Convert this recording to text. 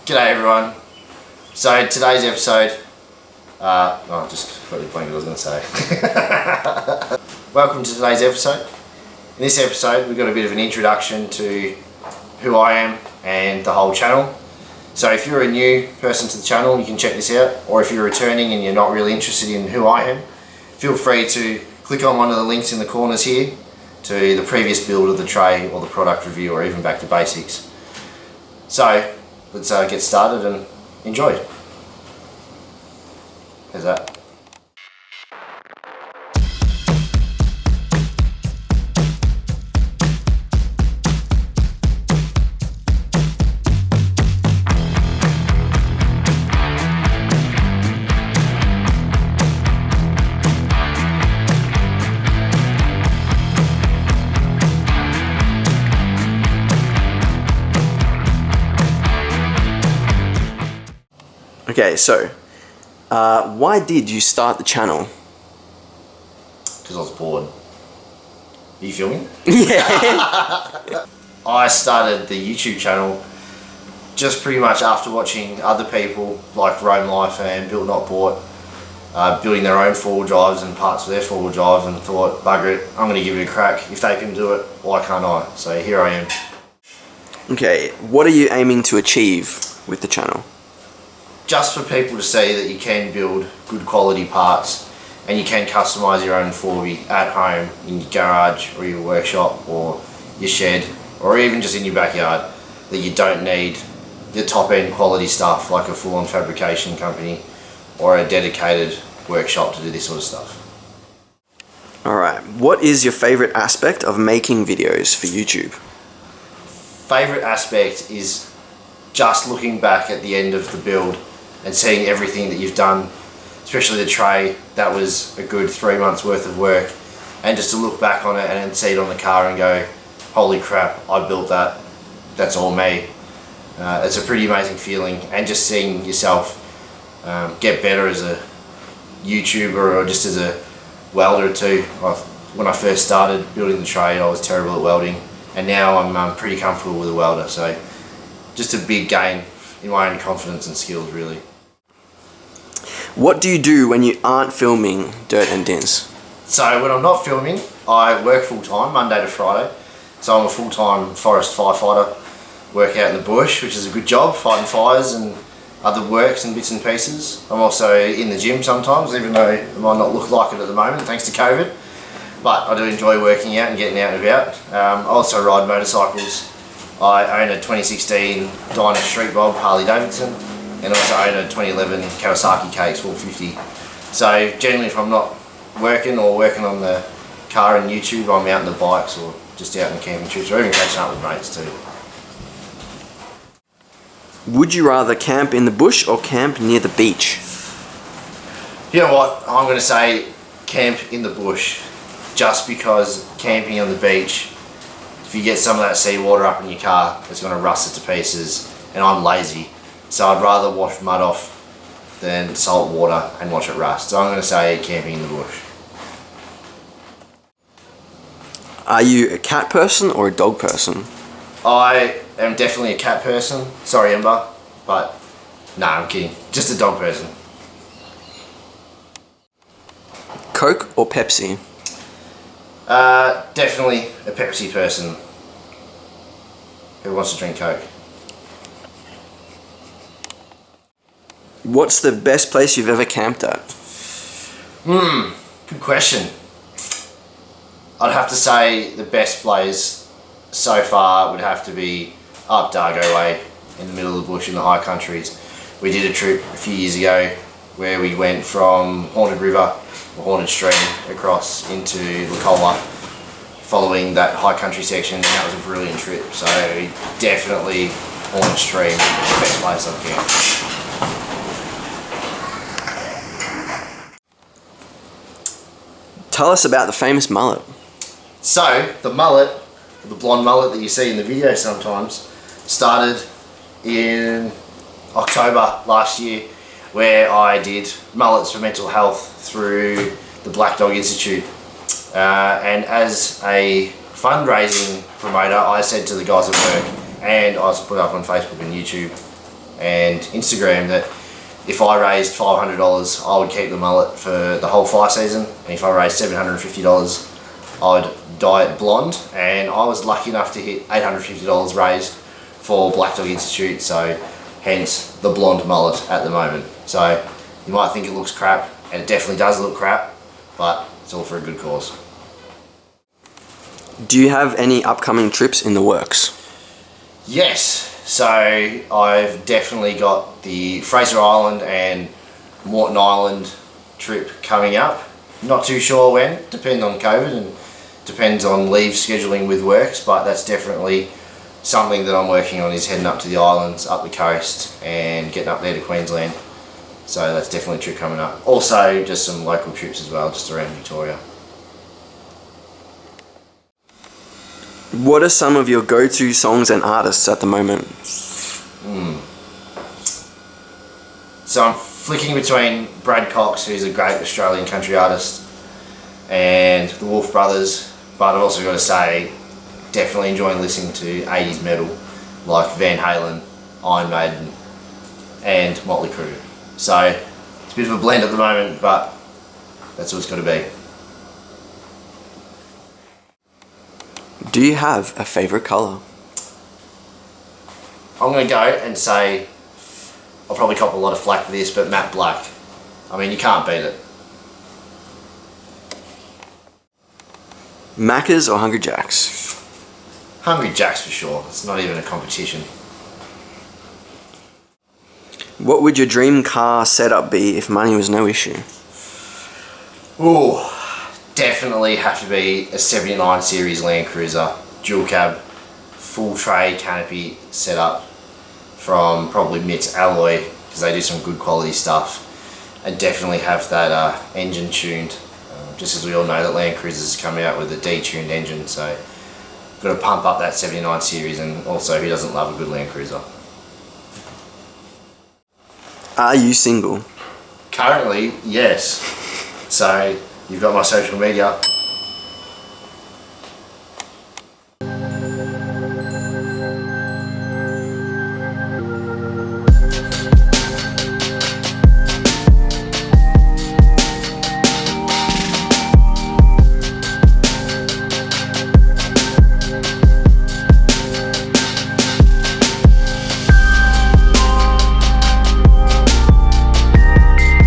G'day everyone. So today's episode, I just completely blanked what I was going to say. Welcome to today's episode. In this episode we've got a bit of an introduction to who I am and the whole channel. So if you're a new person to the channel, you can check this out, or if you're returning and you're not really interested in who I am, feel free to click on one of the links in the corners here to the previous build of the tray or the product review or even back to basics. So let's get started and enjoy. How's that? Okay, so why did you start the channel? Because I was bored. Are you filming? Yeah. I started the YouTube channel just pretty much after watching other people like Roam Life and Built Not Bought building their own four-wheel drives and parts of their four-wheel drive, and thought, bugger it, I'm going to give it a crack. If they can do it, why can't I? So here I am. Okay, what are you aiming to achieve with the channel? Just for people to see that you can build good quality parts and you can customise your own 4B at home, in your garage or your workshop or your shed or even just in your backyard, that you don't need the top end quality stuff like a full-on fabrication company or a dedicated workshop to do this sort of stuff. Alright, what is your favourite aspect of making videos for YouTube? Favourite aspect is just looking back at the end of the build and seeing everything that you've done, especially the tray. That was a good 3 months worth of work, and just to look back on it and then see it on the car and go, holy crap, I built that, that's all me. It's a pretty amazing feeling, and just seeing yourself get better as a YouTuber or just as a welder too. When I first started building the tray, I was terrible at welding, and now I'm pretty comfortable with a welder, so just a big gain in my own confidence and skills really. What do you do when you aren't filming Dirt and Dins? So when I'm not filming, I work full time, Monday to Friday. So I'm a full-time forest firefighter, work out in the bush, which is a good job, fighting fires and other works and bits and pieces. I'm also in the gym sometimes, even though it might not look like it at the moment thanks to COVID. But I do enjoy working out and getting out and about. I also ride motorcycles. I own a 2016 Dyna Street Bob Harley Davidson, and also own a 2011 Kawasaki KX450. So generally if I'm not working or working on the car and YouTube, I'm out on the bikes or just out on camping trips, or even catching up with mates too. Would you rather camp in the bush or camp near the beach? You know what, I'm going to say camp in the bush, just because camping on the beach, if you get some of that seawater up in your car, it's going to rust it to pieces, and I'm lazy. So I'd rather wash mud off than salt water and watch it rust. So I'm going to say camping in the bush. Are you a cat person or a dog person? I am definitely a cat person. Sorry Ember, but nah, I'm kidding. Just a dog person. Coke or Pepsi? Definitely a Pepsi person. Who wants to drink Coke? What's the best place you've ever camped at? Good question. I'd have to say the best place so far would have to be up Dargo Way in the middle of the bush in the high countries. We did a trip a few years ago where we went from Haunted River or Haunted Stream across into Lacolla, following that high country section, and that was a brilliant trip. So definitely Haunted Stream is the best place I've camped. Tell us about the famous mullet. So the mullet, the blonde mullet that you see in the video sometimes, started in October last year, where I did mullets for mental health through the Black Dog Institute. And as a fundraising promoter, I said to the guys at work, and I also put up on Facebook and YouTube, and Instagram that if I raised $500, I would keep the mullet for the whole fire season, and if I raised $750, I would dye it blonde. And I was lucky enough to hit $850 raised for Black Dog Institute, so hence the blonde mullet at the moment. So you might think it looks crap, and it definitely does look crap, but it's all for a good cause. Do you have any upcoming trips in the works? Yes, so I've definitely got the Fraser Island and Moreton Island trip coming up. Not too sure when, depends on COVID and depends on leave scheduling with works, but that's definitely something that I'm working on, is heading up to the islands, up the coast and getting up there to Queensland. So that's definitely a trip coming up. Also just some local trips as well, just around Victoria. What are some of your go-to songs and artists at the moment? So I'm flicking between Brad Cox, who's a great Australian country artist, and the Wolf Brothers, but I've also got to say, definitely enjoying listening to 80s metal like Van Halen, Iron Maiden and Motley Crue. So it's a bit of a blend at the moment, but that's what it's got to be. Do you have a favourite colour? I'm going to go and say, I'll probably cop a lot of flack for this, but matte black. I mean, you can't beat it. Macca's or Hungry Jack's? Hungry Jack's for sure. It's not even a competition. What would your dream car setup be if money was no issue? Ooh, definitely have to be a 79 series Land Cruiser, dual cab, full tray canopy setup from probably Mitt's Alloy, because they do some good quality stuff, and definitely have that engine tuned, just as we all know that Land Cruisers come out with a detuned engine, so got to pump up that 79 series, and also who doesn't love a good Land Cruiser. Are you single? Currently, yes. So you've got my social media.